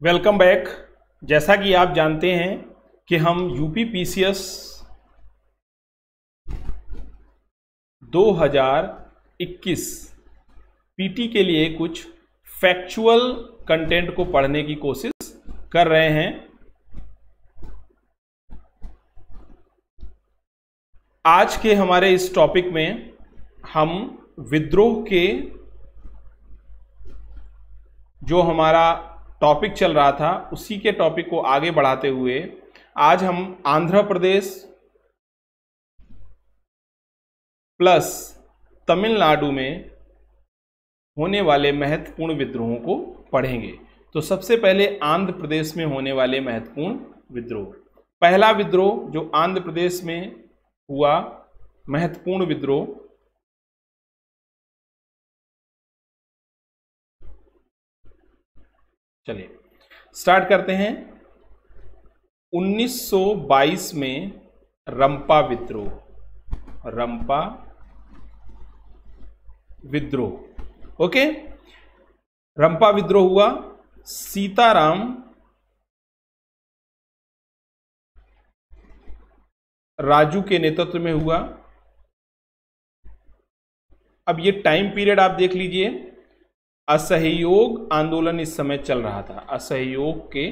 Welcome back. जैसा कि आप जानते हैं कि हम यूपी पीसीएस 2021 पीटी के लिए कुछ फैक्चुअल कंटेंट को पढ़ने की कोशिश कर रहे हैं। आज के हमारे इस टॉपिक में हम विद्रोह के जो हमारा टॉपिक चल रहा था उसी के टॉपिक को आगे बढ़ाते हुए आज हम आंध्र प्रदेश प्लस तमिलनाडु में होने वाले महत्वपूर्ण विद्रोहों को पढ़ेंगे। तो सबसे पहले आंध्र प्रदेश में होने वाले महत्वपूर्ण विद्रोह। पहला विद्रोह जो आंध्र प्रदेश में हुआ महत्वपूर्ण विद्रोह, चलिए स्टार्ट करते हैं। 1922 में रंपा विद्रोह। ओके, रंपा विद्रोह हुआ। सीताराम राजू के नेतृत्व में हुआ। अब ये टाइम पीरियड आप देख लीजिए। असहयोग आंदोलन इस समय चल रहा था, असहयोग के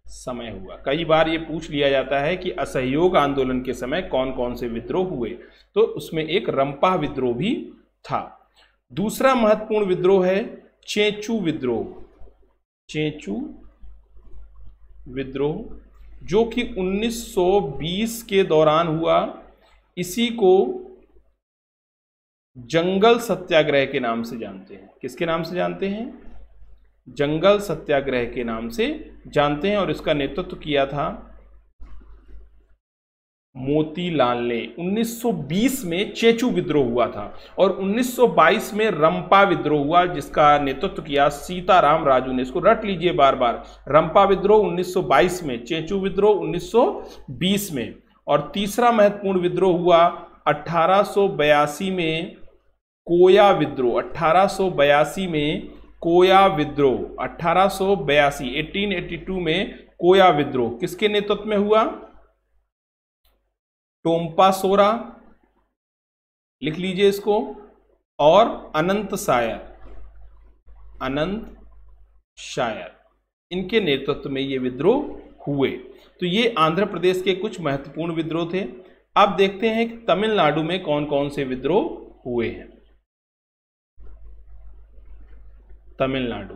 समय हुआ। कई बार ये पूछ लिया जाता है कि असहयोग आंदोलन के समय कौन कौन से विद्रोह हुए, तो उसमें एक रंपा विद्रोह भी था। दूसरा महत्वपूर्ण विद्रोह है चेंचू विद्रोह जो कि 1920 के दौरान हुआ। इसी को जंगल सत्याग्रह के नाम से जानते हैं। किसके नाम से जानते हैं? जंगल सत्याग्रह के नाम से जानते हैं। और इसका नेतृत्व किया था मोतीलाल ने। 1920 में चेंचू विद्रोह हुआ था और 1922 में रंपा विद्रोह हुआ जिसका नेतृत्व किया सीताराम राजू ने। इसको रट लीजिए बार बार। रंपा विद्रोह 1922 में, चेंचू विद्रोह 1920 में। और तीसरा महत्वपूर्ण विद्रोह हुआ 1882 में कोया विद्रोह। 1882 में कोया विद्रोह, 1882 में कोया विद्रोह किसके नेतृत्व में हुआ? टोम्पा सोरा, लिख लीजिए इसको, और अनंत शायर, इनके नेतृत्व में ये विद्रोह हुए। तो ये आंध्र प्रदेश के कुछ महत्वपूर्ण विद्रोह थे। अब देखते हैं कि तमिलनाडु में कौन कौन से विद्रोह हुए हैं। तमिलनाडु,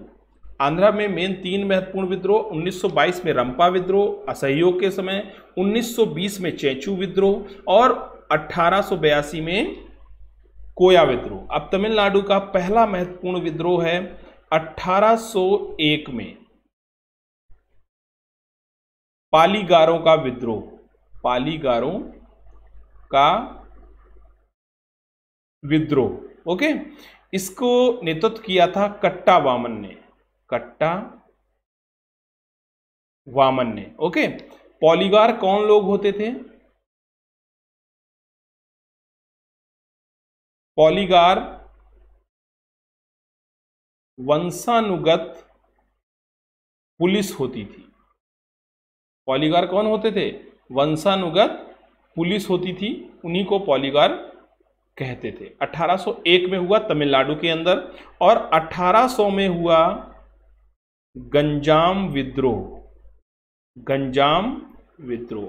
आंध्र में मेन 3 महत्वपूर्ण विद्रोह। 1922 में रंपा विद्रोह असहयोग के समय, 1920 में चेंचू विद्रोह और 1882 में कोया विद्रोह। अब तमिलनाडु का पहला महत्वपूर्ण विद्रोह है 1801 में पालीगारों का विद्रोह। पालीगारों का विद्रोह, ओके। इसको नेतृत्व किया था कट्टा वामन ने, ओके। पॉलीगार कौन लोग होते थे? पॉलीगार वंशानुगत पुलिस होती थी। पॉलीगार कौन होते थे? वंशानुगत पुलिस होती थी, उन्हीं को पॉलीगार कहते थे। 1801 में हुआ तमिलनाडु के अंदर। और 1800 में हुआ गंजाम विद्रोह।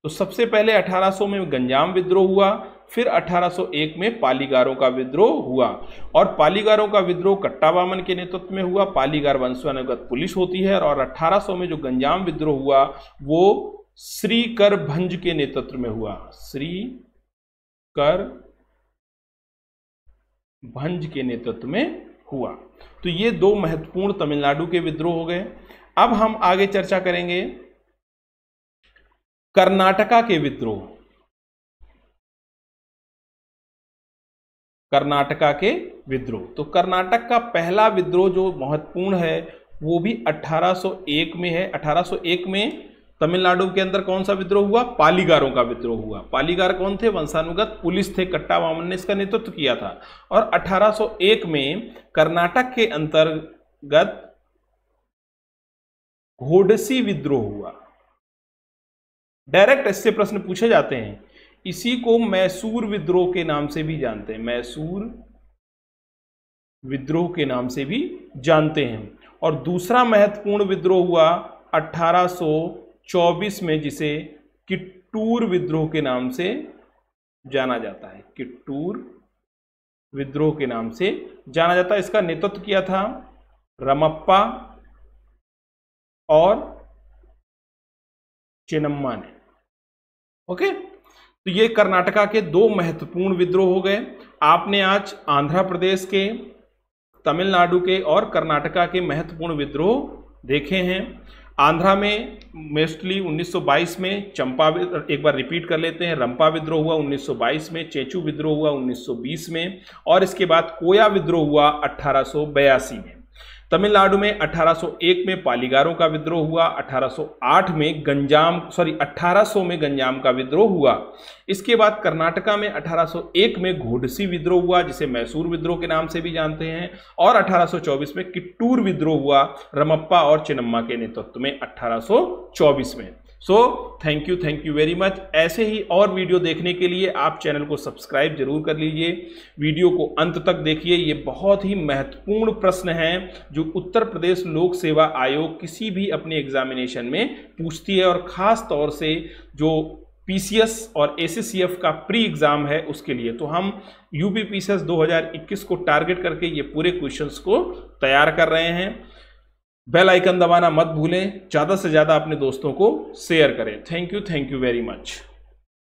तो सबसे पहले 1800 में गंजाम विद्रोह हुआ, फिर 1801 में पालीगारों का विद्रोह हुआ। और पालीगारों का विद्रोह कट्टा वामन के नेतृत्व में हुआ। पालीगार वंशानुगत पुलिस होती है। और 1800 में जो गंजाम विद्रोह हुआ वो श्रीकर भंज के नेतृत्व में हुआ। श्रीकर भंज के नेतृत्व में हुआ। तो ये 2 महत्वपूर्ण तमिलनाडु के विद्रोह हो गए। अब हम आगे चर्चा करेंगे कर्नाटका के विद्रोह। तो कर्नाटक का पहला विद्रोह जो महत्वपूर्ण है वो भी 1801 में है। 1801 में तमिलनाडु के अंदर कौन सा विद्रोह हुआ? पालीगारों का विद्रोह हुआ। पालीगार कौन थे? वंशानुगत पुलिस थे, कट्टा वामन ने इसका नेतृत्व किया था। और 1801 में कर्नाटक के अंतर्गत घोडसी विद्रोह हुआ। डायरेक्ट इससे प्रश्न पूछे जाते हैं। इसी को मैसूर विद्रोह के नाम से भी जानते हैं, मैसूर विद्रोह के नाम से भी जानते हैं। और दूसरा महत्वपूर्ण विद्रोह हुआ 1824 में, जिसे किट्टूर विद्रोह के नाम से जाना जाता है, किट्टूर विद्रोह के नाम से जाना जाता है। इसका नेतृत्व किया था रमप्पा और चेन्नम्मा ने। ओके, तो ये कर्नाटका के दो महत्वपूर्ण विद्रोह हो गए। आपने आज आंध्र प्रदेश के, तमिलनाडु के और कर्नाटका के महत्वपूर्ण विद्रोह देखे हैं। आंध्रा में मोस्टली 1922 में चंपा, एक बार रिपीट कर लेते हैं, रंपा विद्रोह हुआ 1922 में, चेचू विद्रोह हुआ 1920 में, और इसके बाद कोया विद्रोह हुआ 1882 में। तमिलनाडु में 1801 में पालीगारों का विद्रोह हुआ, 1800 में गंजाम का विद्रोह हुआ। इसके बाद कर्नाटका में 1801 में घोडसी विद्रोह हुआ, जिसे मैसूर विद्रोह के नाम से भी जानते हैं, और 1824 में किट्टूर विद्रोह हुआ रमप्पा और चेन्नम्मा के नेतृत्व में 1824 में। So thank you very much. ऐसे ही और वीडियो देखने के लिए आप चैनल को सब्सक्राइब जरूर कर लीजिए, वीडियो को अंत तक देखिए। ये बहुत ही महत्वपूर्ण प्रश्न हैं जो उत्तर प्रदेश लोक सेवा आयोग किसी भी अपने एग्जामिनेशन में पूछती है, और ख़ास तौर से जो PCS और ACCF का प्री एग्ज़ाम है उसके लिए। तो हम UP PCS 2021 को टारगेट करके ये पूरे क्वेश्चंस को तैयार कर रहे हैं। बेल आइकन दबाना मत भूलें, ज़्यादा से ज़्यादा अपने दोस्तों को शेयर करें। Thank you very much.